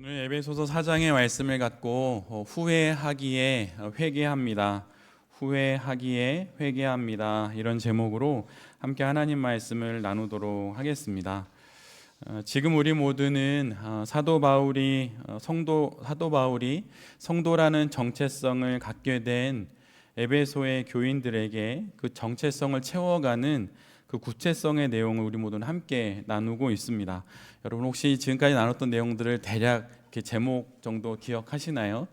오늘 에베소서 4장의 말씀을 갖고 후회하기에 회개합니다. 후회하기에 회개합니다. 이런 제목으로 함께 하나님 말씀을 나누도록 하겠습니다. 지금 우리 모두는 사도 바울이 성도라는 정체성을 갖게 된 에베소의 교인들에게 그 정체성을 채워가는 그 구체성의 내용을 우리 모두는 함께 나누고 있습니다. 여러분 혹시 지금까지 나눴던 내용들을 대략 이렇게 제목 정도 기억하시나요?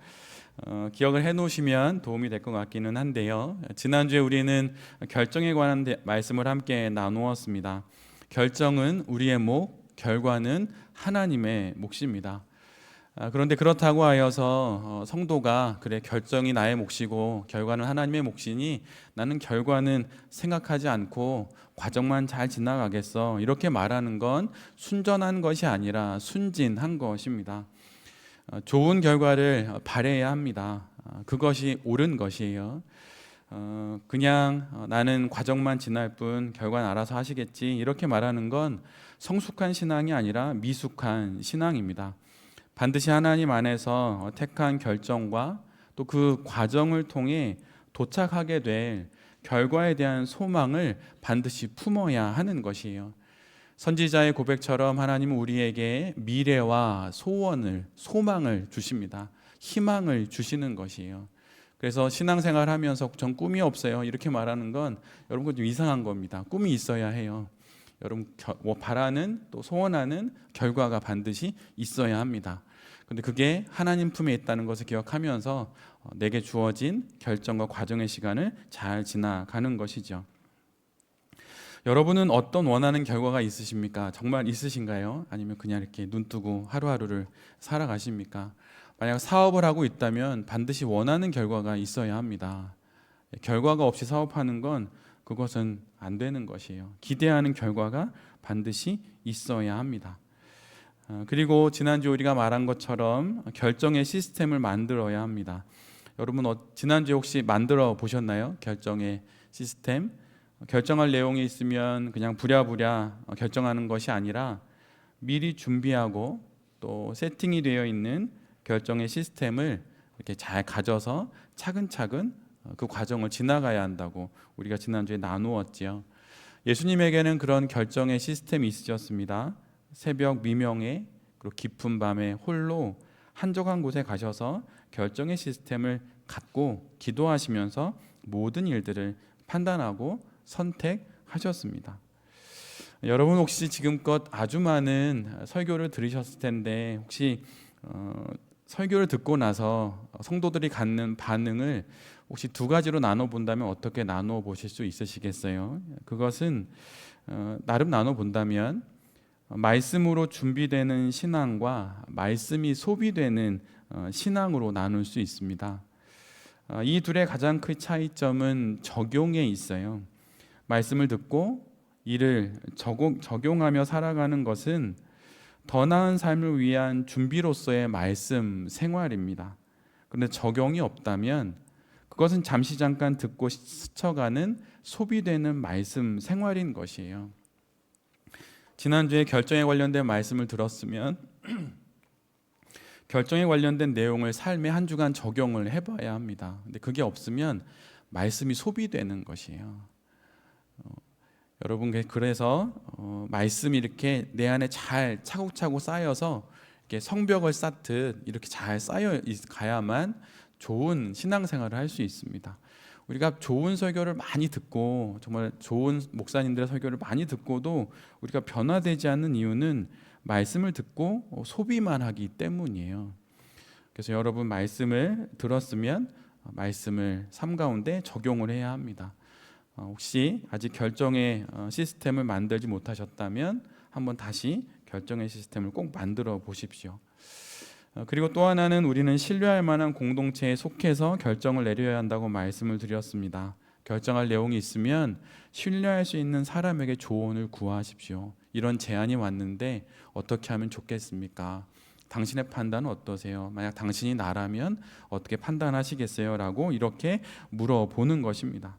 기억을 해놓으시면 도움이 될 것 같기는 한데요. 지난주에 우리는 결정에 관한 말씀을 함께 나누었습니다. 결정은 우리의 목, 결과는 하나님의 몫입니다. 그런데 그렇다고 하여서 성도가 그래 결정이 나의 몫이고 결과는 하나님의 몫이니 나는 결과는 생각하지 않고 과정만 잘 지나가겠어, 이렇게 말하는 건 순전한 것이 아니라 순진한 것입니다. 좋은 결과를 바라야 합니다. 그것이 옳은 것이에요. 그냥 나는 과정만 지날 뿐 결과는 알아서 하시겠지, 이렇게 말하는 건 성숙한 신앙이 아니라 미숙한 신앙입니다. 반드시 하나님 안에서 택한 결정과 또 그 과정을 통해 도착하게 될 결과에 대한 소망을 반드시 품어야 하는 것이에요. 선지자의 고백처럼 하나님은 우리에게 미래와 소망을 주십니다. 희망을 주시는 것이에요. 그래서 신앙생활 하면서 전 꿈이 없어요, 이렇게 말하는 건 여러분 좀 이상한 겁니다. 꿈이 있어야 해요. 여러분 바라는 또 소원하는 결과가 반드시 있어야 합니다. 근데 그게 하나님 품에 있다는 것을 기억하면서 내게 주어진 결정과 과정의 시간을 잘 지나가는 것이죠. 여러분은 어떤 원하는 결과가 있으십니까? 정말 있으신가요? 아니면 그냥 이렇게 눈 뜨고 하루하루를 살아가십니까? 만약 사업을 하고 있다면 반드시 원하는 결과가 있어야 합니다. 결과가 없이 사업하는 건 그것은 안 되는 것이에요. 기대하는 결과가 반드시 있어야 합니다. 그리고 지난주 우리가 말한 것처럼 결정의 시스템을 만들어야 합니다. 여러분 지난주에 혹시 만들어 보셨나요? 결정의 시스템. 결정할 내용이 있으면 그냥 부랴부랴 결정하는 것이 아니라 미리 준비하고 또 세팅이 되어 있는 결정의 시스템을 이렇게 잘 가져서 차근차근 그 과정을 지나가야 한다고 우리가 지난주에 나누었지요. 예수님에게는 그런 결정의 시스템이 있으셨습니다. 새벽 미명에 그리고 깊은 밤에 홀로 한적한 곳에 가셔서 결정의 시스템을 갖고 기도하시면서 모든 일들을 판단하고 선택하셨습니다. 여러분 혹시 지금껏 아주 많은 설교를 들으셨을 텐데 혹시 설교를 듣고 나서 성도들이 갖는 반응을 혹시 두 가지로 나눠 본다면 어떻게 나눠 보실 수 있으시겠어요? 그것은 나름 나눠 본다면 말씀으로 준비되는 신앙과 말씀이 소비되는 신앙으로 나눌 수 있습니다. 이 둘의 가장 큰 차이점은 적용에 있어요. 말씀을 듣고 이를 적용하며 살아가는 것은 더 나은 삶을 위한 준비로서의 말씀 생활입니다. 그런데 적용이 없다면 그것은 잠시 잠깐 듣고 스쳐가는 소비되는 말씀 생활인 것이에요. 지난주에 결정에 관련된 말씀을 들었으면 결정에 관련된 내용을 삶에 한 주간 적용을 해봐야 합니다. 근데 그게 없으면 말씀이 소비되는 것이에요. 여러분 그래서 말씀이 이렇게 내 안에 잘 차곡차곡 쌓여서 이렇게 성벽을 쌓듯 이렇게 잘 쌓여 가야만 좋은 신앙생활을 할 수 있습니다. 우리가 좋은 설교를 많이 듣고 정말 좋은 목사님들의 설교를 많이 듣고도 우리가 변화되지 않는 이유는 말씀을 듣고 소비만 하기 때문이에요. 그래서 여러분 말씀을 들었으면 말씀을 삶 가운데 적용을 해야 합니다. 혹시 아직 결정의 시스템을 만들지 못하셨다면 한번 다시 결정의 시스템을 꼭 만들어 보십시오. 그리고 또 하나는 우리는 신뢰할 만한 공동체에 속해서 결정을 내려야 한다고 말씀을 드렸습니다. 결정할 내용이 있으면 신뢰할 수 있는 사람에게 조언을 구하십시오. 이런 제안이 왔는데 어떻게 하면 좋겠습니까? 당신의 판단은 어떠세요? 만약 당신이 나라면 어떻게 판단하시겠어요? 라고 이렇게 물어보는 것입니다.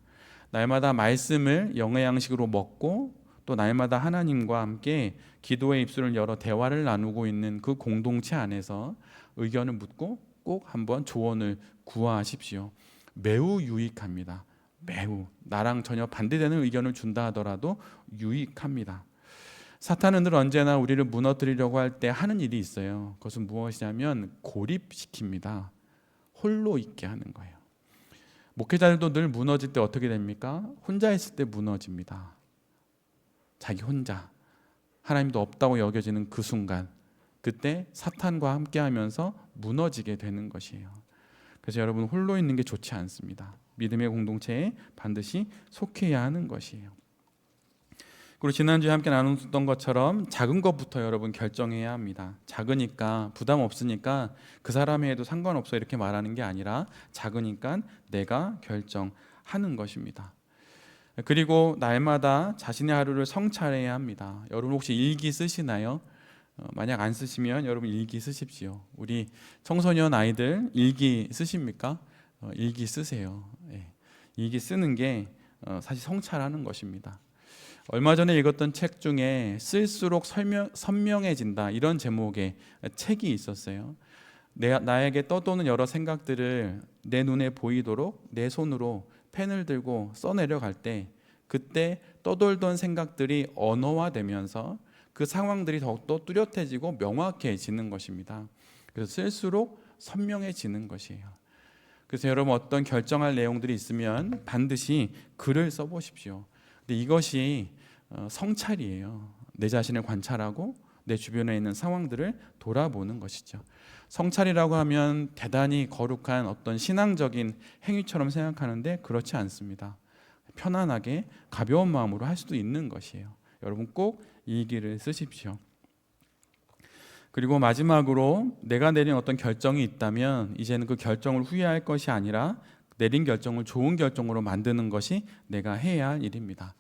날마다 말씀을 영의 양식으로 먹고 또 또 날마다 하나님과 함께 기도의 입술을 열어 대화를 나누고 있는 그 공동체 안에서 의견을 묻고 꼭 한번 조언을 구하십시오. 매우 유익합니다. 매우 나랑 전혀 반대되는 의견을 준다 하더라도 유익합니다. 사탄은 늘 언제나 우리를 무너뜨리려고 할 때 하는 일이 있어요. 그것은 무엇이냐면 고립시킵니다. 홀로 있게 하는 거예요. 목회자들도 늘 무너질 때 어떻게 됩니까? 혼자 있을 때 무너집니다. 자기 혼자 하나님도 없다고 여겨지는 그 순간, 그때 사탄과 함께하면서 무너지게 되는 것이에요. 그래서 여러분, 홀로 있는 게 좋지 않습니다. 믿음의 공동체에 반드시 속해야 하는 것이에요. 그리고 지난주에 함께 나눴던 것처럼 작은 것부터 여러분 결정해야 합니다. 작으니까 부담 없으니까 그 사람이 해도 상관없어 이렇게 말하는 게 아니라 작으니까 내가 결정하는 것입니다. 그리고 날마다 자신의 하루를 성찰해야 합니다. 여러분 혹시 일기 쓰시나요? 만약 안 쓰시면 여러분 일기 쓰십시오. 우리 청소년 아이들 일기 쓰십니까? 일기 쓰세요. 일기 쓰는 게 사실 성찰하는 것입니다. 얼마 전에 읽었던 책 중에 쓸수록 선명해진다 이런 제목의 책이 있었어요. 나에게 떠도는 여러 생각들을 내 눈에 보이도록 내 손으로 펜을 들고 써내려갈 때 그때 떠돌던 생각들이 언어화되면서 그 상황들이 더욱더 뚜렷해지고 명확해지는 것입니다. 그래서 쓸수록 선명해지는 것이에요. 그래서 여러분 어떤 결정할 내용들이 있으면 반드시 글을 써보십시오. 근데 이것이 성찰이에요. 내 자신을 관찰하고 내 주변에 있는 상황들을 돌아보는 것이죠. 성찰이라고 하면 대단히 거룩한 어떤 신앙적인 행위처럼 생각하는데 그렇지 않습니다. 편안하게 가벼운 마음으로 할 수도 있는 것이에요. 여러분 꼭 일기를 쓰십시오. 그리고 마지막으로 내가 내린 어떤 결정이 있다면 이제는 그 결정을 후회할 것이 아니라 내린 결정을 좋은 결정으로 만드는 것이 내가 해야 할 일입니다.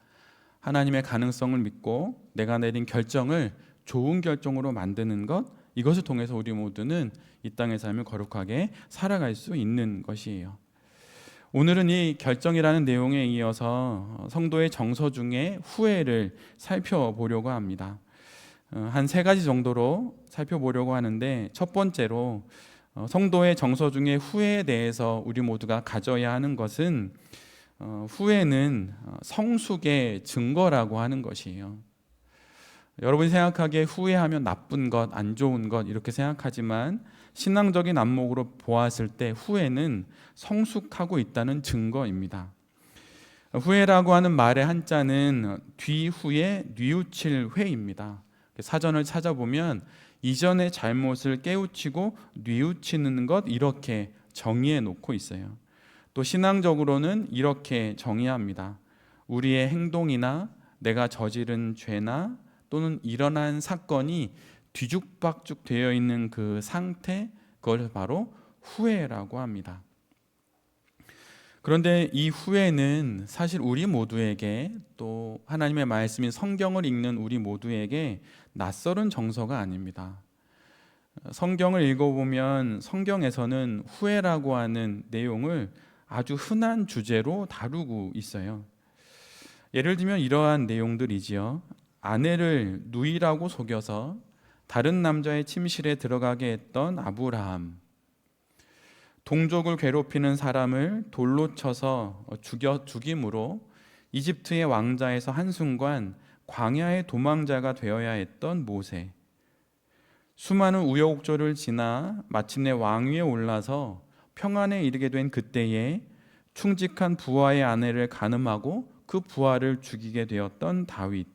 하나님의 가능성을 믿고 내가 내린 결정을 좋은 결정으로 만드는 것, 이것을 통해서 우리 모두는 이 땅의 삶을 거룩하게 살아갈 수 있는 것이에요. 오늘은 이 결정이라는 내용에 이어서 성도의 정서 중에 후회를 살펴보려고 합니다. 한 3가지 정도로 살펴보려고 하는데, 첫 번째로 성도의 정서 중에 후회에 대해서 우리 모두가 가져야 하는 것은 후회는 성숙의 증거라고 하는 것이에요. 여러분이 생각하기에 후회하면 나쁜 것, 안 좋은 것 이렇게 생각하지만 신앙적인 안목으로 보았을 때 후회는 성숙하고 있다는 증거입니다. 후회라고 하는 말의 한자는 뒤후에 뉘우칠 회입니다. 사전을 찾아보면 이전의 잘못을 깨우치고 뉘우치는 것 이렇게 정의해 놓고 있어요. 또 신앙적으로는 이렇게 정의합니다. 우리의 행동이나 내가 저지른 죄나 또는 일어난 사건이 뒤죽박죽 되어 있는 그 상태, 그걸 바로 후회라고 합니다. 그런데 이 후회는 사실 우리 모두에게, 또 하나님의 말씀인 성경을 읽는 우리 모두에게 낯설은 정서가 아닙니다. 성경을 읽어보면 성경에서는 후회라고 하는 내용을 아주 흔한 주제로 다루고 있어요. 예를 들면 이러한 내용들이지요. 아내를 누이라고 속여서 다른 남자의 침실에 들어가게 했던 아브라함, 동족을 괴롭히는 사람을 돌로 쳐서 죽임으로 이집트의 왕자에서 한순간 광야의 도망자가 되어야 했던 모세, 수많은 우여곡절을 지나 마침내 왕위에 올라서 평안에 이르게 된 그때에 충직한 부하의 아내를 간음하고 그 부하를 죽이게 되었던 다윗,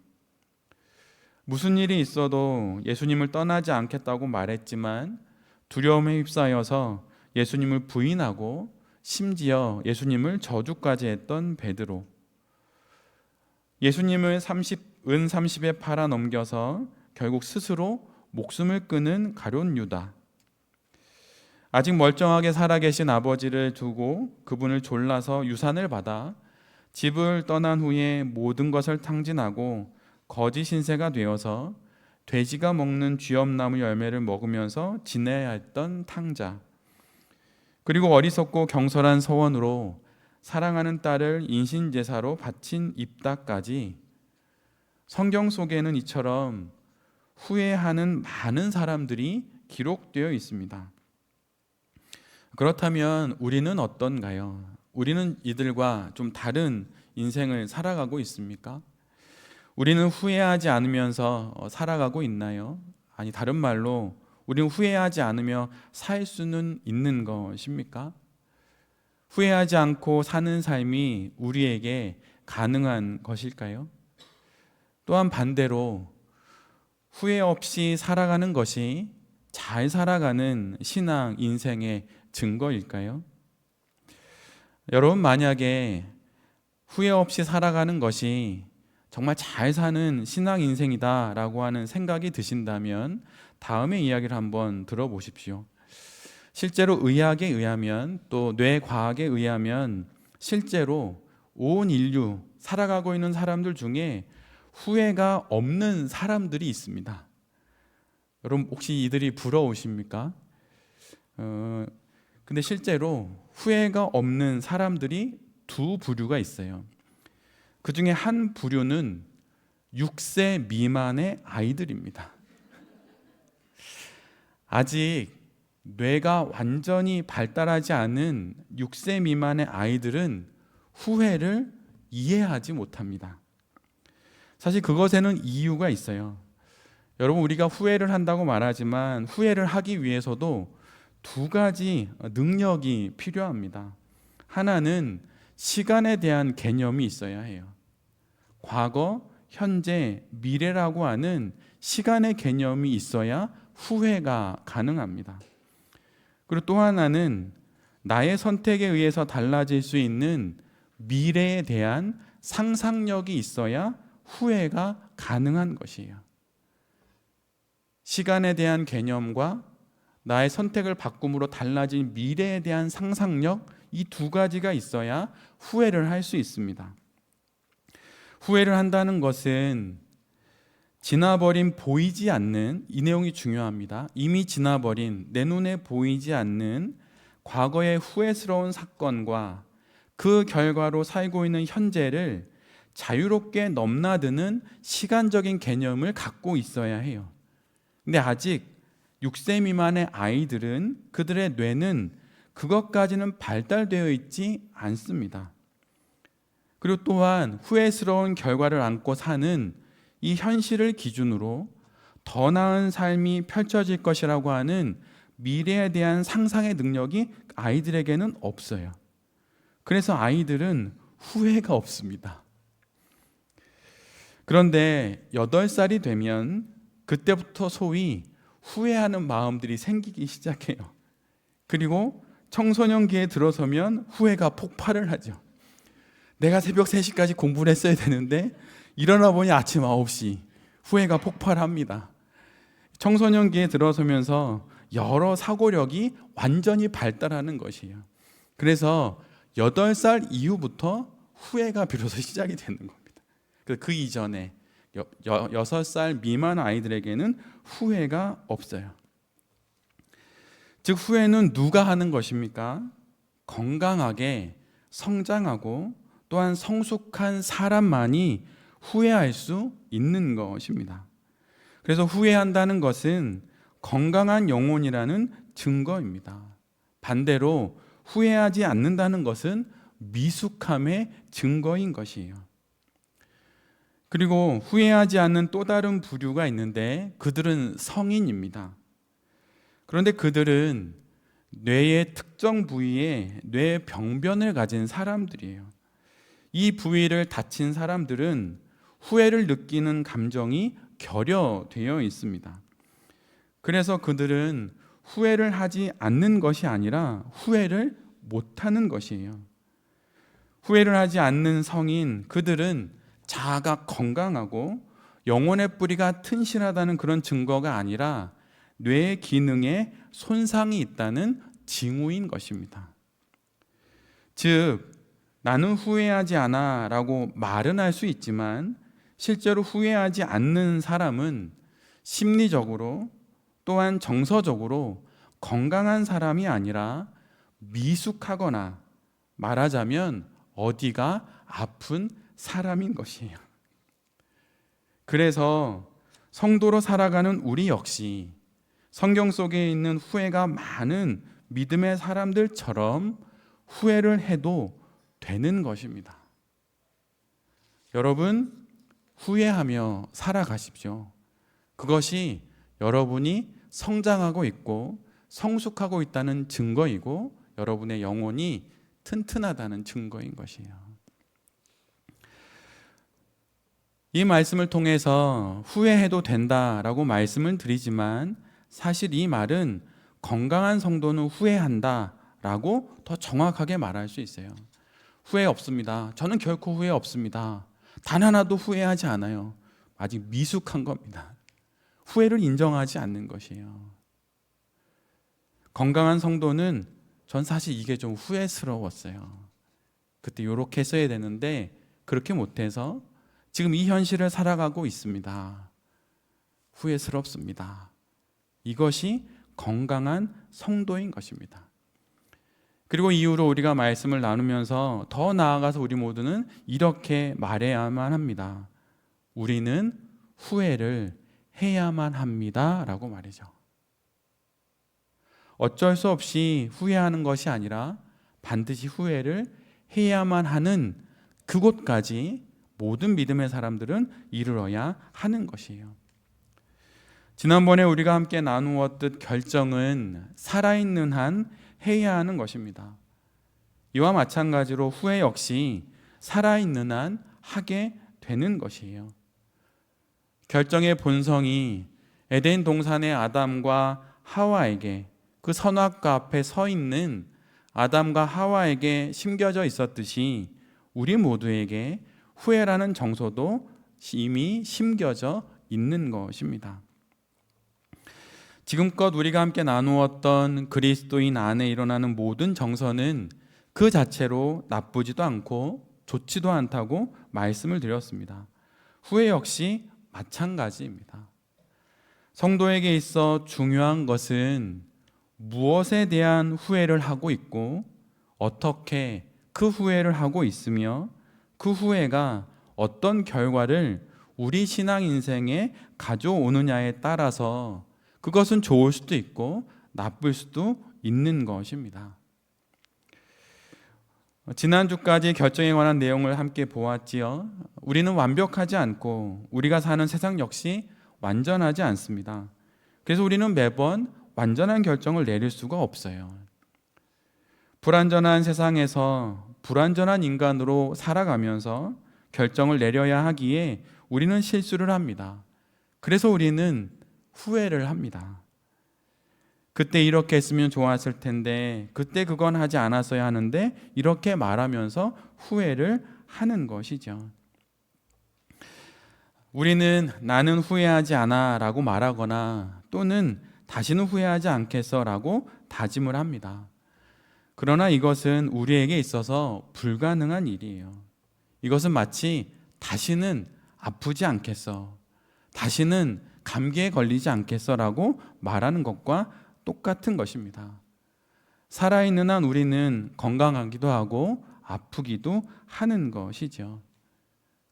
무슨 일이 있어도 예수님을 떠나지 않겠다고 말했지만 두려움에 휩싸여서 예수님을 부인하고 심지어 예수님을 저주까지 했던 베드로, 예수님을 은 30에 팔아 넘겨서 결국 스스로 목숨을 끊은 가룟 유다, 아직 멀쩡하게 살아계신 아버지를 두고 그분을 졸라서 유산을 받아 집을 떠난 후에 모든 것을 탕진하고 거짓 신세가 되어서 돼지가 먹는 쥐엄나무 열매를 먹으면서 지내야 했던 탕자, 그리고 어리석고 경솔한 서원으로 사랑하는 딸을 인신제사로 바친 입다까지 성경 속에는 이처럼 후회하는 많은 사람들이 기록되어 있습니다. 그렇다면 우리는 어떤가요? 우리는 이들과 좀 다른 인생을 살아가고 있습니까? 우리는 후회하지 않으면서 살아가고 있나요? 아니, 다른 말로 우리는 후회하지 않으며 살 수는 있는 것입니까? 후회하지 않고 사는 삶이 우리에게 가능한 것일까요? 또한 반대로 후회 없이 살아가는 것이 잘 살아가는 신앙 인생의 증거일까요? 여러분, 만약에 후회 없이 살아가는 것이 정말 잘 사는 신앙 인생이다라고 하는 생각이 드신다면 다음의 이야기를 한번 들어보십시오. 실제로 의학에 의하면, 또 뇌과학에 의하면 실제로 온 인류 살아가고 있는 사람들 중에 후회가 없는 사람들이 있습니다. 여러분, 혹시 이들이 부러우십니까? 근데 실제로 후회가 없는 사람들이 두 부류가 있어요. 그 중에 한 부류는 6세 미만의 아이들입니다. 아직 뇌가 완전히 발달하지 않은 6세 미만의 아이들은 후회를 이해하지 못합니다. 사실 그것에는 이유가 있어요. 여러분, 우리가 후회를 한다고 말하지만 후회를 하기 위해서도 두 가지 능력이 필요합니다. 하나는 시간에 대한 개념이 있어야 해요. 과거, 현재, 미래라고 하는 시간의 개념이 있어야 후회가 가능합니다. 그리고 또 하나는 나의 선택에 의해서 달라질 수 있는 미래에 대한 상상력이 있어야 후회가 가능한 것이에요. 시간에 대한 개념과 나의 선택을 바꿈으로 달라진 미래에 대한 상상력, 이 두 가지가 있어야 후회를 할 수 있습니다. 후회를 한다는 것은 지나버린 보이지 않는, 이 내용이 중요합니다. 이미 지나버린 내 눈에 보이지 않는 과거의 후회스러운 사건과 그 결과로 살고 있는 현재를 자유롭게 넘나드는 시간적인 개념을 갖고 있어야 해요. 근데 아직 6세 미만의 아이들은, 그들의 뇌는 그것까지는 발달되어 있지 않습니다. 그리고 또한 후회스러운 결과를 안고 사는 이 현실을 기준으로 더 나은 삶이 펼쳐질 것이라고 하는 미래에 대한 상상의 능력이 아이들에게는 없어요. 그래서 아이들은 후회가 없습니다. 그런데 8살이 되면 그때부터 소위 후회하는 마음들이 생기기 시작해요. 그리고 청소년기에 들어서면 후회가 폭발을 하죠. 내가 새벽 3시까지 공부를 했어야 되는데 일어나 보니 아침 9시, 후회가 폭발합니다. 청소년기에 들어서면서 여러 사고력이 완전히 발달하는 것이에요. 그래서 8살 이후부터 후회가 비로소 시작이 되는 겁니다. 그 이전에 6살 미만 아이들에게는 후회가 없어요. 즉, 후회는 누가 하는 것입니까? 건강하게 성장하고 또한 성숙한 사람만이 후회할 수 있는 것입니다. 그래서 후회한다는 것은 건강한 영혼이라는 증거입니다. 반대로 후회하지 않는다는 것은 미숙함의 증거인 것이에요. 그리고 후회하지 않는 또 다른 부류가 있는데 그들은 성인입니다. 그런데 그들은 뇌의 특정 부위에 뇌병변을 가진 사람들이에요. 이 부위를 다친 사람들은 후회를 느끼는 감정이 결여되어 있습니다. 그래서 그들은 후회를 하지 않는 것이 아니라 후회를 못하는 것이에요. 후회를 하지 않는 성인, 그들은 자아가 건강하고 영혼의 뿌리가 튼실하다는 그런 증거가 아니라 뇌의 기능에 손상이 있다는 징후인 것입니다. 즉, 나는 후회하지 않아 라고 말은 할 수 있지만 실제로 후회하지 않는 사람은 심리적으로 또한 정서적으로 건강한 사람이 아니라 미숙하거나 말하자면 어디가 아픈 사람인 것이에요. 그래서 성도로 살아가는 우리 역시 성경 속에 있는 후회가 많은 믿음의 사람들처럼 후회를 해도 되는 것입니다. 여러분, 후회하며 살아가십시오. 그것이 여러분이 성장하고 있고 성숙하고 있다는 증거이고 여러분의 영혼이 튼튼하다는 증거인 것이에요. 이 말씀을 통해서 후회해도 된다라고 말씀을 드리지만 사실 이 말은 건강한 성도는 후회한다라고 더 정확하게 말할 수 있어요. 후회 없습니다. 저는 결코 후회 없습니다. 단 하나도 후회하지 않아요. 아직 미숙한 겁니다. 후회를 인정하지 않는 것이에요. 건강한 성도는 전 사실 이게 좀 후회스러웠어요. 그때 이렇게 써야 되는데 그렇게 못해서 지금 이 현실을 살아가고 있습니다. 후회스럽습니다. 이것이 건강한 성도인 것입니다. 그리고 이후로 우리가 말씀을 나누면서 더 나아가서 우리 모두는 이렇게 말해야만 합니다. 우리는 후회를 해야만 합니다 라고 말이죠. 어쩔 수 없이 후회하는 것이 아니라 반드시 후회를 해야만 하는 그곳까지 모든 믿음의 사람들은 이르러야 하는 것이에요. 지난번에 우리가 함께 나누었듯 결정은 살아있는 한 해야 하는 것입니다. 이와 마찬가지로 후회 역시 살아있는 한 하게 되는 것이에요. 결정의 본성이 에덴 동산의 아담과 하와에게 그 선악과 앞에 서 있는 아담과 하와에게 심겨져 있었듯이 우리 모두에게 후회라는 정서도 이미 심겨져 있는 것입니다. 지금껏 우리가 함께 나누었던 그리스도인 안에 일어나는 모든 정서는 그 자체로 나쁘지도 않고 좋지도 않다고 말씀을 드렸습니다. 후회 역시 마찬가지입니다. 성도에게 있어 중요한 것은 무엇에 대한 후회를 하고 있고 어떻게 그 후회를 하고 있으며 그 후회가 어떤 결과를 우리 신앙 인생에 가져오느냐에 따라서 그것은 좋을 수도 있고 나쁠 수도 있는 것입니다. 지난주까지 결정에 관한 내용을 함께 보았지요. 우리는 완벽하지 않고 우리가 사는 세상 역시 완전하지 않습니다. 그래서 우리는 매번 완전한 결정을 내릴 수가 없어요. 불완전한 세상에서 불완전한 인간으로 살아가면서 결정을 내려야 하기에 우리는 실수를 합니다. 그래서 우리는 후회를 합니다. 그때 이렇게 했으면 좋았을 텐데 그때 그건 하지 않았어야 하는데 이렇게 말하면서 후회를 하는 것이죠. 우리는 나는 후회하지 않아 라고 말하거나 또는 다시는 후회하지 않겠어 라고 다짐을 합니다. 그러나 이것은 우리에게 있어서 불가능한 일이에요. 이것은 마치 다시는 아프지 않겠어, 다시는 감기에 걸리지 않겠어 라고 말하는 것과 똑같은 것입니다. 살아있는 한 우리는 건강하기도 하고 아프기도 하는 것이죠.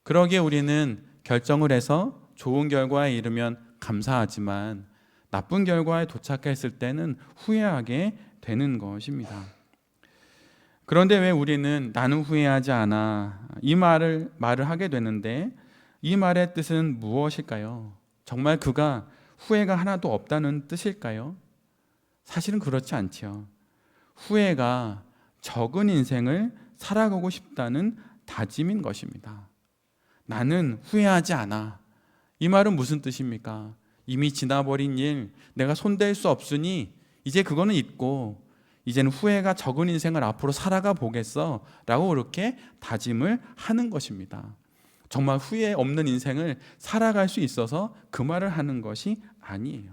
그러기에 우리는 결정을 해서 좋은 결과에 이르면 감사하지만 나쁜 결과에 도착했을 때는 후회하게 되는 것입니다. 그런데 왜 우리는 나는 후회하지 않아 이 말을 하게 되는데 이 말의 뜻은 무엇일까요? 정말 그가 후회가 하나도 없다는 뜻일까요? 사실은 그렇지 않죠. 후회가 적은 인생을 살아가고 싶다는 다짐인 것입니다. 나는 후회하지 않아. 이 말은 무슨 뜻입니까? 이미 지나버린 일, 내가 손댈 수 없으니 이제 그거는 잊고 이제는 후회가 적은 인생을 앞으로 살아가 보겠어 라고 그렇게 다짐을 하는 것입니다. 정말 후회 없는 인생을 살아갈 수 있어서 그 말을 하는 것이 아니에요.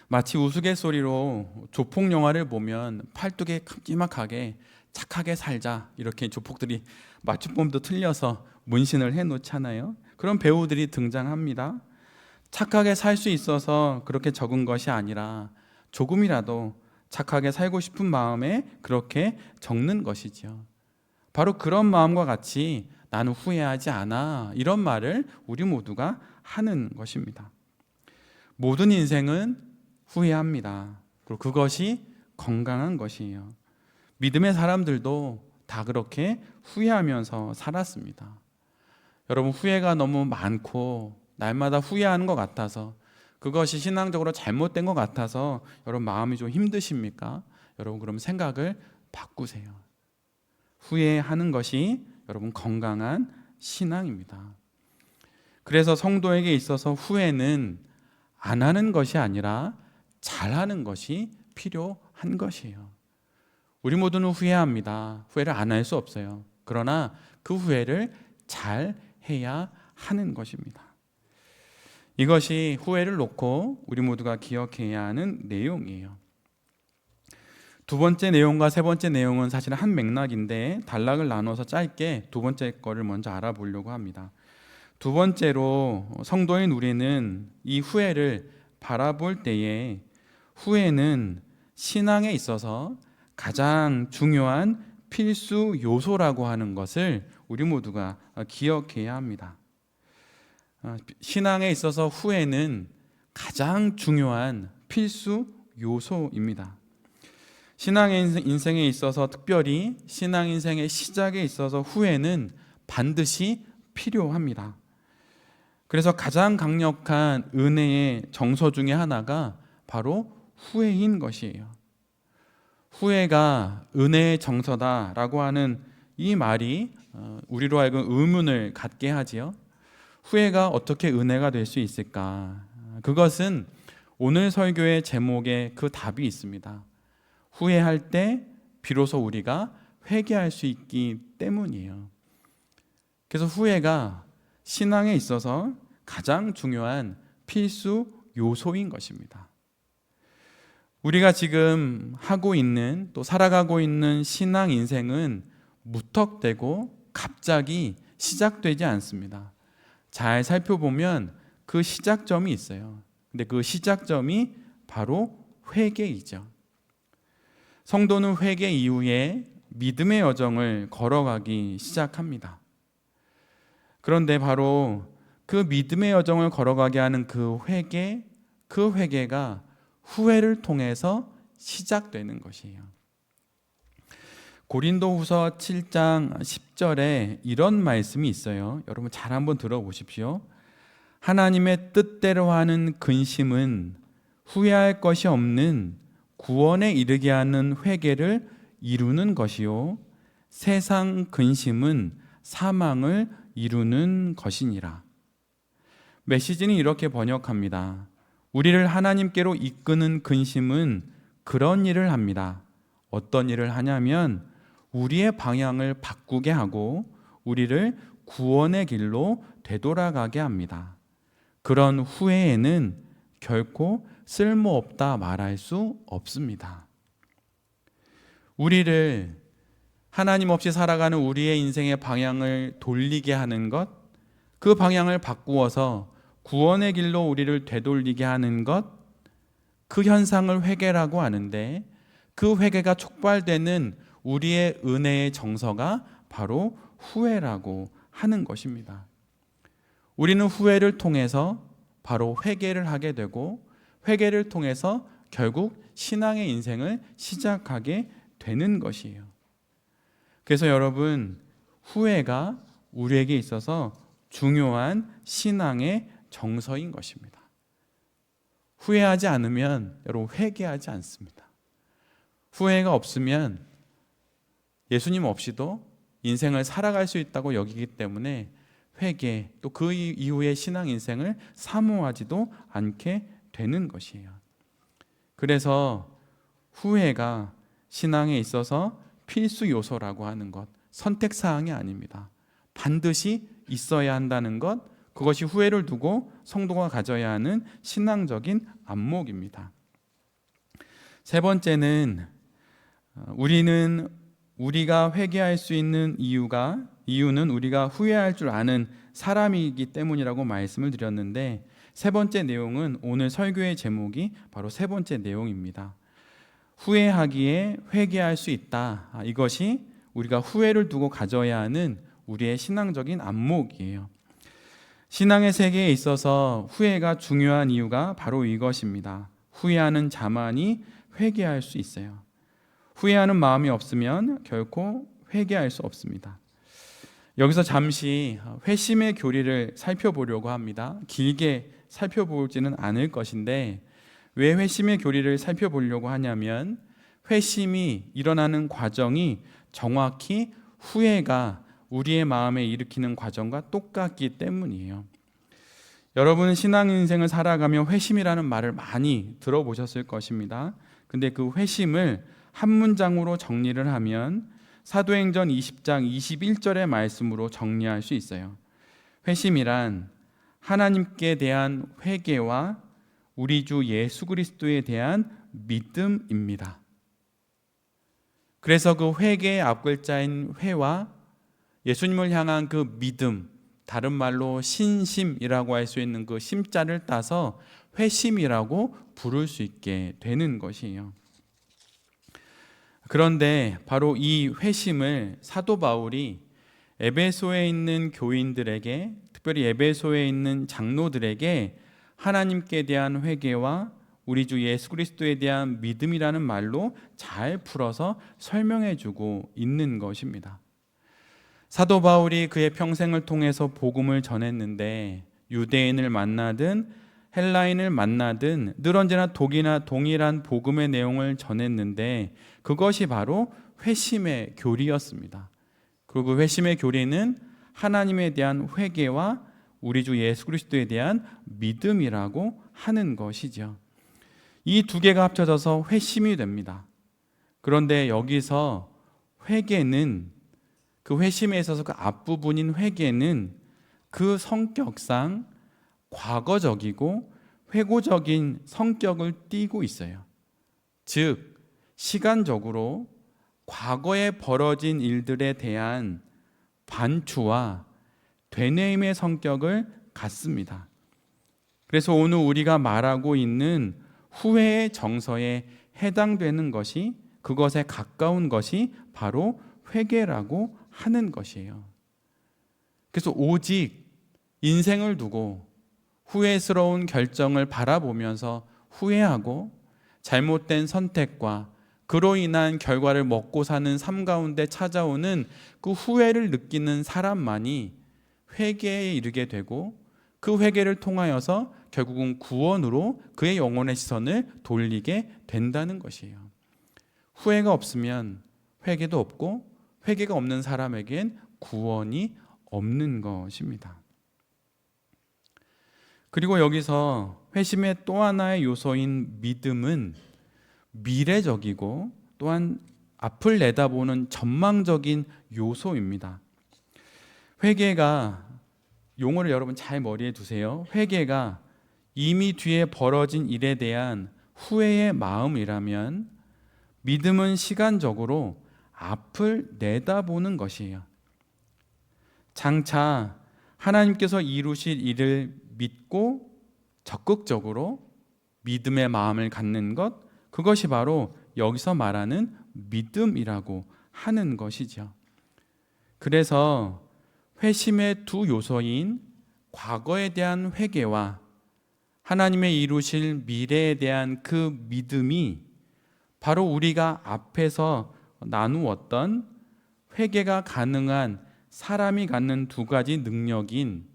마치 우스갯소리로 조폭 영화를 보면 팔뚝에 큼지막하게 착하게 살자 이렇게 조폭들이 맞춤법도 틀려서 문신을 해놓잖아요. 그런 배우들이 등장합니다. 착하게 살 수 있어서 그렇게 적은 것이 아니라 조금이라도 착하게 살고 싶은 마음에 그렇게 적는 것이죠. 바로 그런 마음과 같이 나는 후회하지 않아. 이런 말을 우리 모두가 하는 것입니다. 모든 인생은 후회합니다. 그리고 그것이 건강한 것이에요. 믿음의 사람들도 다 그렇게 후회하면서 살았습니다. 여러분, 후회가 너무 많고 날마다 후회하는 것 같아서, 그것이 신앙적으로 잘못된 것 같아서 여러분 마음이 좀 힘드십니까? 여러분, 그럼 생각을 바꾸세요. 후회하는 것이 여러분 건강한 신앙입니다. 그래서 성도에게 있어서 후회는 안 하는 것이 아니라 잘하는 것이 필요한 것이에요. 우리 모두는 후회합니다. 후회를 안 할 수 없어요. 그러나 그 후회를 잘 해야 하는 것입니다. 이것이 후회를 놓고 우리 모두가 기억해야 하는 내용이에요. 두 번째 내용과 세 번째 내용은 사실은 한 맥락인데 단락을 나눠서 짧게 두 번째 거를 먼저 알아보려고 합니다. 두 번째로 성도인 우리는 이 후회를 바라볼 때에 후회는 신앙에 있어서 가장 중요한 필수 요소라고 하는 것을 우리 모두가 기억해야 합니다. 신앙에 있어서 후회는 가장 중요한 필수 요소입니다. 신앙의 인생에 있어서, 특별히 신앙 인생의 시작에 있어서 후회는 반드시 필요합니다. 그래서 가장 강력한 은혜의 정서 중에 하나가 바로 후회인 것이에요. 후회가 은혜의 정서다라고 하는 이 말이 우리로 하여금 의문을 갖게 하지요. 후회가 어떻게 은혜가 될 수 있을까? 그것은 오늘 설교의 제목에 그 답이 있습니다. 후회할 때 비로소 우리가 회개할 수 있기 때문이에요. 그래서 후회가 신앙에 있어서 가장 중요한 필수 요소인 것입니다. 우리가 지금 하고 있는, 또 살아가고 있는 신앙 인생은 무턱대고 갑자기 시작되지 않습니다. 잘 살펴보면 그 시작점이 있어요. 근데 그 시작점이 바로 회개이죠. 성도는 회개 이후에 믿음의 여정을 걸어가기 시작합니다. 그런데 바로 그 믿음의 여정을 걸어가게 하는 그 회개가 후회를 통해서 시작되는 것이에요. 고린도후서 7장 10절에 이런 말씀이 있어요. 여러분 잘 한번 들어보십시오. 하나님의 뜻대로 하는 근심은 후회할 것이 없는 구원에 이르게 하는 회개를 이루는 것이요, 세상 근심은 사망을 이루는 것이니라. 메시지는 이렇게 번역합니다. 우리를 하나님께로 이끄는 근심은 그런 일을 합니다. 어떤 일을 하냐면 우리의 방향을 바꾸게 하고 우리를 구원의 길로 되돌아가게 합니다. 그런 후회에는 결코 쓸모없다 말할 수 없습니다. 우리를 하나님 없이 살아가는 우리의 인생의 방향을 돌리게 하는 것, 그 방향을 바꾸어서 구원의 길로 우리를 되돌리게 하는 것, 그 현상을 회개라고 하는데, 그 회개가 촉발되는 우리의 은혜의 정서가 바로 후회라고 하는 것입니다. 우리는 후회를 통해서 바로 회개를 하게 되고, 회개를 통해서 결국 신앙의 인생을 시작하게 되는 것이에요. 그래서 여러분, 후회가 우리에게 있어서 중요한 신앙의 정서인 것입니다. 후회하지 않으면 여러분 회개하지 않습니다. 후회가 없으면 예수님 없이도 인생을 살아갈 수 있다고 여기기 때문에 회개, 또 그 이후의 신앙 인생을 사모하지도 않게 되는 것이에요. 그래서 후회가 신앙에 있어서 필수 요소라고 하는 것, 선택사항이 아닙니다. 반드시 있어야 한다는 것, 그것이 후회를 두고 성도가 가져야 하는 신앙적인 안목입니다. 세 번째는 우리가 회개할 수 있는 이유는 우리가 후회할 줄 아는 사람이기 때문이라고 말씀을 드렸는데, 세 번째 내용은 오늘 설교의 제목이 바로 세 번째 내용입니다. 후회하기에 회개할 수 있다. 이것이 우리가 후회를 두고 가져야 하는 우리의 신앙적인 안목이에요. 신앙의 세계에 있어서 후회가 중요한 이유가 바로 이것입니다. 후회하는 자만이 회개할 수 있어요. 후회하는 마음이 없으면 결코 회개할 수 없습니다. 여기서 잠시 회심의 교리를 살펴보려고 합니다. 길게 살펴보지는 않을 것인데, 왜 회심의 교리를 살펴보려고 하냐면 회심이 일어나는 과정이 정확히 후회가 우리의 마음에 일으키는 과정과 똑같기 때문이에요. 여러분은 신앙 인생을 살아가며 회심이라는 말을 많이 들어보셨을 것입니다. 근데 그 회심을 한 문장으로 정리를 하면 사도행전 20장 21절의 말씀으로 정리할 수 있어요. 회심이란 하나님께 대한 회개와 우리 주 예수 그리스도에 대한 믿음입니다. 그래서 그 회개의 앞글자인 회와 예수님을 향한 그 믿음, 다른 말로 신심이라고 할 수 있는 그 심자를 따서 회심이라고 부를 수 있게 되는 것이에요. 그런데 바로 이 회심을 사도 바울이 에베소에 있는 교인들에게, 특별히 에베소에 있는 장로들에게 하나님께 대한 회개와 우리 주 예수 그리스도에 대한 믿음이라는 말로 잘 풀어서 설명해주고 있는 것입니다. 사도 바울이 그의 평생을 통해서 복음을 전했는데 유대인을 만나든 헬라인을 만나든 늘 언제나 동일한 복음의 내용을 전했는데 그것이 바로 회심의 교리였습니다. 그리고 그 회심의 교리는 하나님에 대한 회개와 우리 주 예수 그리스도에 대한 믿음이라고 하는 것이죠. 이 두 개가 합쳐져서 회심이 됩니다. 그런데 여기서 회개는, 그 회심에 있어서 그 앞부분인 회개는 그 성격상 과거적이고 회고적인 성격을 띠고 있어요. 즉, 시간적으로 과거에 벌어진 일들에 대한 반추와 되뇌임의 성격을 갖습니다. 그래서 오늘 우리가 말하고 있는 후회의 정서에 해당되는 것이, 그것에 가까운 것이 바로 회개라고 하는 것이에요. 그래서 오직 인생을 두고 후회스러운 결정을 바라보면서 후회하고 잘못된 선택과 그로 인한 결과를 먹고 사는 삶 가운데 찾아오는 그 후회를 느끼는 사람만이 회개에 이르게 되고 그 회개를 통하여서 결국은 구원으로 그의 영혼의 시선을 돌리게 된다는 것이에요. 후회가 없으면 회개도 없고 회개가 없는 사람에겐 구원이 없는 것입니다. 그리고 여기서 회심의 또 하나의 요소인 믿음은 미래적이고 또한 앞을 내다보는 전망적인 요소입니다. 회개가, 용어를 여러분 잘 머리에 두세요. 회개가 이미 뒤에 벌어진 일에 대한 후회의 마음이라면 믿음은 시간적으로 앞을 내다보는 것이에요. 장차 하나님께서 이루실 일을 믿고 적극적으로 믿음의 마음을 갖는 것, 그것이 바로 여기서 말하는 믿음이라고 하는 것이죠. 그래서 회심의 두 요소인 과거에 대한 회개와 하나님의 이루실 미래에 대한 그 믿음이 바로 우리가 앞에서 나누었던 회개가 가능한 사람이 갖는 두 가지 능력인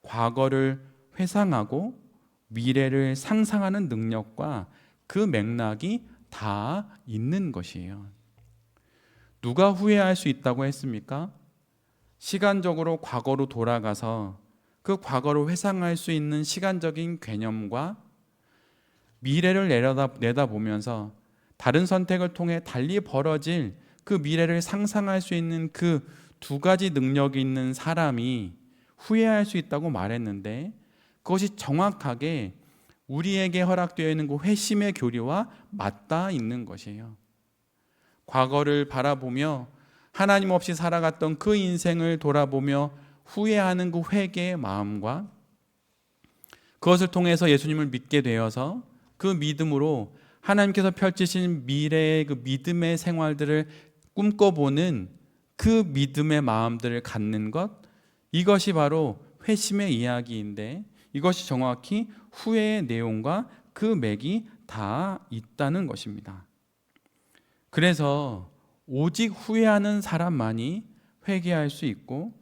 과거를 회상하고 미래를 상상하는 능력과 그 맥락이 다 있는 것이에요. 누가 후회할 수 있다고 했습니까? 시간적으로 과거로 돌아가서 그 과거를 회상할 수 있는 시간적인 개념과 미래를 내다보면서 다른 선택을 통해 달리 벌어질 그 미래를 상상할 수 있는 그 두 가지 능력이 있는 사람이 후회할 수 있다고 말했는데, 그것이 정확하게 우리에게 허락되어 있는 그 회심의 교리와 맞닿아 있는 것이에요. 과거를 바라보며 하나님 없이 살아갔던 그 인생을 돌아보며 후회하는 그 회개의 마음과 그것을 통해서 예수님을 믿게 되어서 그 믿음으로 하나님께서 펼치신 미래의 그 믿음의 생활들을 꿈꿔보는 그 믿음의 마음들을 갖는 것, 이것이 바로 회심의 이야기인데 이것이 정확히 후회의 내용과 그 맥이 다 있다는 것입니다. 그래서 오직 후회하는 사람만이 회개할 수 있고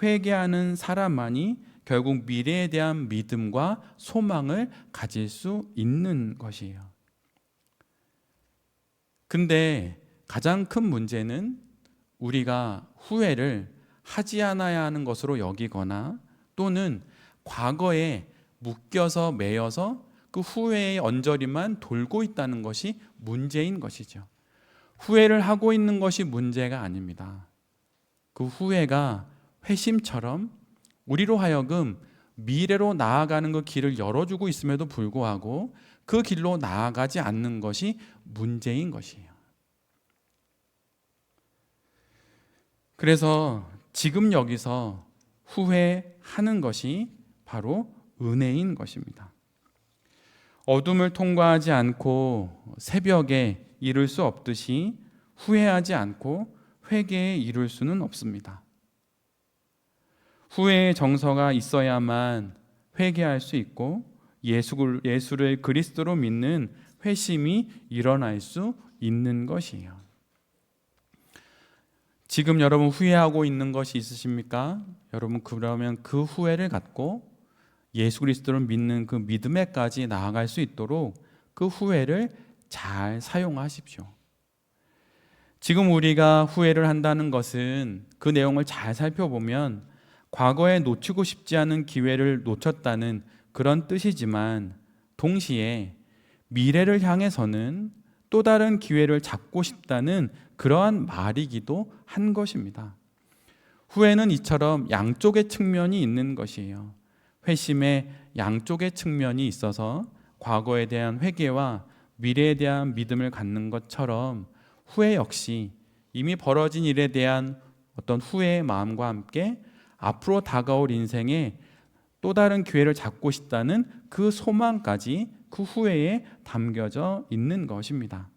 회개하는 사람만이 결국 미래에 대한 믿음과 소망을 가질 수 있는 것이에요. 근데 가장 큰 문제는 우리가 후회를 하지 않아야 하는 것으로 여기거나 또는 과거에 묶여서 매여서 그 후회의 언저리만 돌고 있다는 것이 문제인 것이죠. 후회를 하고 있는 것이 문제가 아닙니다. 그 후회가 회심처럼 우리로 하여금 미래로 나아가는 그 길을 열어주고 있음에도 불구하고 그 길로 나아가지 않는 것이 문제인 것이에요. 그래서 지금 여기서 후회하는 것이 바로 은혜인 것입니다. 어둠을 통과하지 않고 새벽에 이룰 수 없듯이 후회하지 않고 회개에 이룰 수는 없습니다. 후회의 정서가 있어야만 회개할 수 있고 예수를 그리스도로 믿는 회심이 일어날 수 있는 것이에요. 지금 여러분 후회하고 있는 것이 있으십니까? 여러분 그러면 그 후회를 갖고 예수 그리스도를 믿는 그 믿음에까지 나아갈 수 있도록 그 후회를 잘 사용하십시오. 지금 우리가 후회를 한다는 것은 그 내용을 잘 살펴보면 과거에 놓치고 싶지 않은 기회를 놓쳤다는 그런 뜻이지만 동시에 미래를 향해서는 또 다른 기회를 잡고 싶다는 그러한 말이기도 한 것입니다. 후회는 이처럼 양쪽의 측면이 있는 것이에요. 회심의 양쪽의 측면이 있어서 과거에 대한 회개와 미래에 대한 믿음을 갖는 것처럼 후회 역시 이미 벌어진 일에 대한 어떤 후회의 마음과 함께 앞으로 다가올 인생에 또 다른 기회를 잡고 싶다는 그 소망까지 그 후회에 담겨져 있는 것입니다.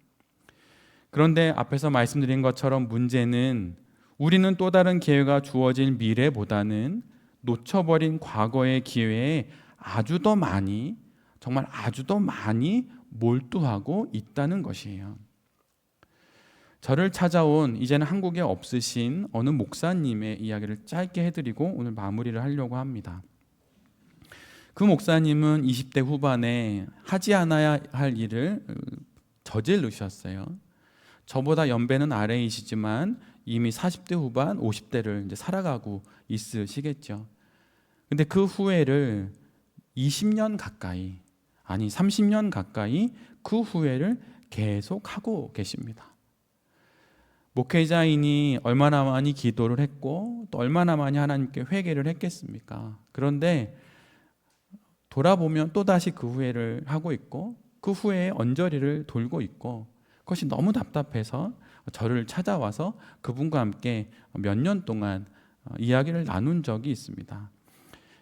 그런데 앞에서 말씀드린 것처럼 문제는 우리는 또 다른 기회가 주어질 미래보다는 놓쳐버린 과거의 기회에 아주 더 많이, 정말 아주 더 많이 몰두하고 있다는 것이에요. 저를 찾아온 이제는 한국에 없으신 어느 목사님의 이야기를 짧게 해드리고 오늘 마무리를 하려고 합니다. 그 목사님은 20대 후반에 하지 않아야 할 일을 저지르셨어요. 저보다 연배는 아래이시지만 이미 40대 후반, 50대를 이제 살아가고 있으시겠죠. 근데 그 후회를 20년 가까이, 아니 30년 가까이 그 후회를 계속 하고 계십니다. 목회자이니 얼마나 많이 기도를 했고 또 얼마나 많이 하나님께 회개를 했겠습니까? 그런데 돌아보면 또다시 그 후회를 하고 있고 그 후회의 언저리를 돌고 있고 그것이 너무 답답해서 저를 찾아와서 그분과 함께 몇 년 동안 이야기를 나눈 적이 있습니다.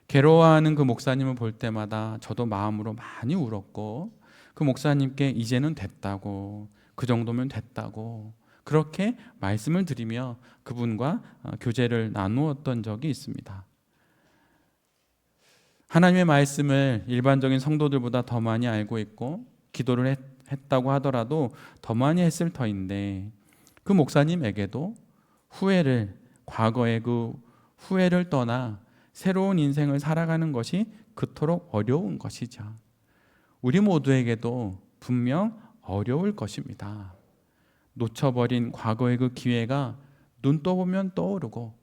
괴로워하는 그 목사님을 볼 때마다 저도 마음으로 많이 울었고 그 목사님께 이제는 됐다고, 그 정도면 됐다고 그렇게 말씀을 드리며 그분과 교제를 나누었던 적이 있습니다. 하나님의 말씀을 일반적인 성도들보다 더 많이 알고 있고 기도를 했다고 하더라도 더 많이 했을 터인데 그 목사님에게도 과거의 그 후회를 떠나 새로운 인생을 살아가는 것이 그토록 어려운 것이죠. 우리 모두에게도 분명 어려울 것입니다. 놓쳐버린 과거의 그 기회가 눈 떠보면 떠오르고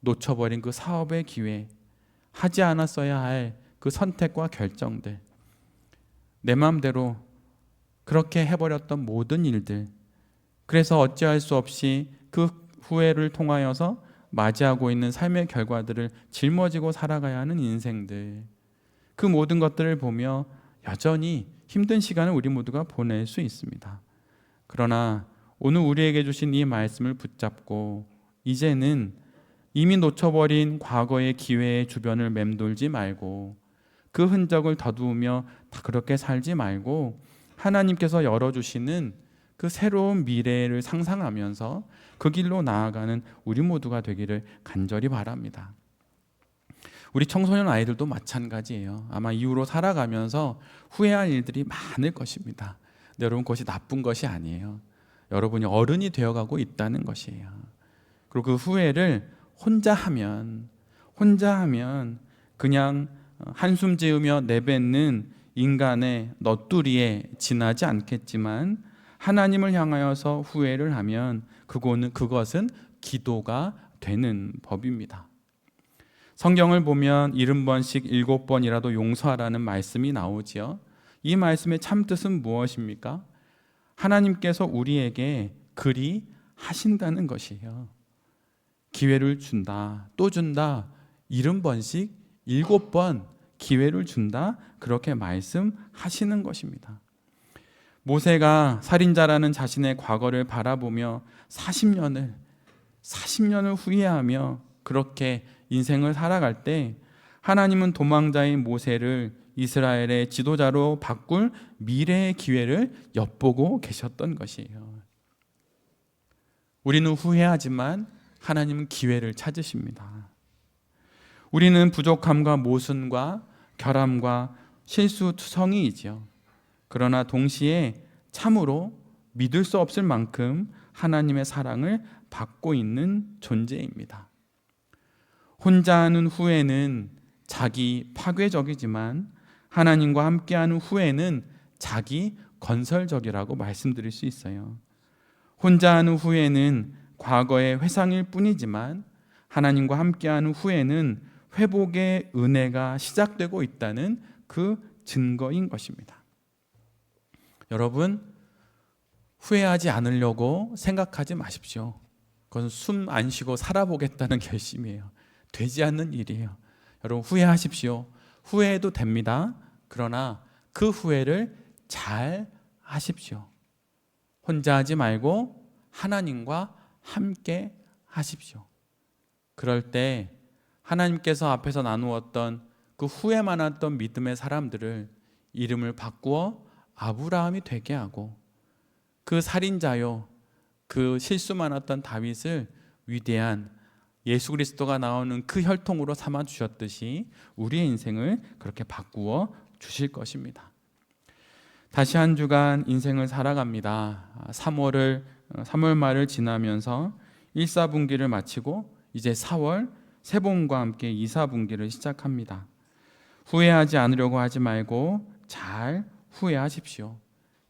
놓쳐버린 그 사업의 기회, 하지 않았어야 할 그 선택과 결정들, 내 마음대로 그렇게 해버렸던 모든 일들, 그래서 어찌할 수 없이 그 후회를 통하여서 맞이하고 있는 삶의 결과들을 짊어지고 살아가야 하는 인생들, 그 모든 것들을 보며 여전히 힘든 시간을 우리 모두가 보낼 수 있습니다. 그러나 오늘 우리에게 주신 이 말씀을 붙잡고 이제는 이미 놓쳐버린 과거의 기회의 주변을 맴돌지 말고 그 흔적을 더두으며 다 그렇게 살지 말고 하나님께서 열어주시는 그 새로운 미래를 상상하면서 그 길로 나아가는 우리 모두가 되기를 간절히 바랍니다. 우리 청소년 아이들도 마찬가지예요. 아마 이후로 살아가면서 후회할 일들이 많을 것입니다. 근데 여러분, 그것이 나쁜 것이 아니에요. 여러분이 어른이 되어가고 있다는 것이에요. 그리고 그 후회를 혼자 하면 그냥 한숨 지으며 내뱉는 인간의 넋두리에 지나지 않겠지만, 하나님을 향하여서 후회를 하면 그것은 기도가 되는 법입니다. 성경을 보면 70번씩 7번이라도 용서하라는 말씀이 나오지요. 이 말씀의 참뜻은 무엇입니까? 하나님께서 우리에게 그리 하신다는 것이에요. 기회를 준다, 또 준다, 70번씩 7번 기회를 준다, 그렇게 말씀하시는 것입니다. 모세가 살인자라는 자신의 과거를 바라보며 40년을 후회하며 그렇게 인생을 살아갈 때, 하나님은 도망자인 모세를 이스라엘의 지도자로 바꿀 미래의 기회를 엿보고 계셨던 것이에요. 우리는 후회하지만 하나님은 기회를 찾으십니다. 우리는 부족함과 모순과 결함과 실수투성이이지요. 그러나 동시에 참으로 믿을 수 없을 만큼 하나님의 사랑을 받고 있는 존재입니다. 혼자 하는 후회는 자기 파괴적이지만, 하나님과 함께하는 후회는 자기 건설적이라고 말씀드릴 수 있어요. 혼자 하는 후회는 과거의 회상일 뿐이지만, 하나님과 함께하는 후회는 회복의 은혜가 시작되고 있다는 그 증거인 것입니다. 여러분, 후회하지 않으려고 생각하지 마십시오. 그것은 숨 안 쉬고 살아보겠다는 결심이에요. 되지 않는 일이에요. 여러분, 후회하십시오. 후회해도 됩니다. 그러나 그 후회를 잘 하십시오. 혼자 하지 말고 하나님과 함께 하십시오. 그럴 때 하나님께서 앞에서 나누었던 그 후회 많았던 믿음의 사람들을 이름을 바꾸어 아브라함이 되게 하고, 그 살인자요, 그 실수 많았던 다윗을 위대한 예수 그리스도가 나오는 그 혈통으로 삼아 주셨듯이 우리의 인생을 그렇게 바꾸어 주실 것입니다. 다시 한 주간 인생을 살아갑니다. 3월 말을 지나면서 1사분기를 마치고 이제 4월 새봄과 함께 2사분기를 시작합니다. 후회하지 않으려고 하지 말고 잘 후회하십시오.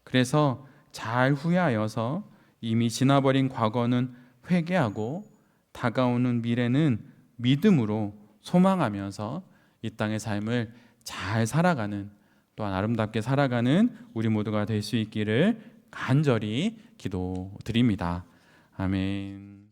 그래서 잘 후회하여서 이미 지나버린 과거는 회개하고 다가오는 미래는 믿음으로 소망하면서 이 땅의 삶을 잘 살아가는, 또한 아름답게 살아가는 우리 모두가 될 수 있기를 간절히 기도드립니다. 아멘.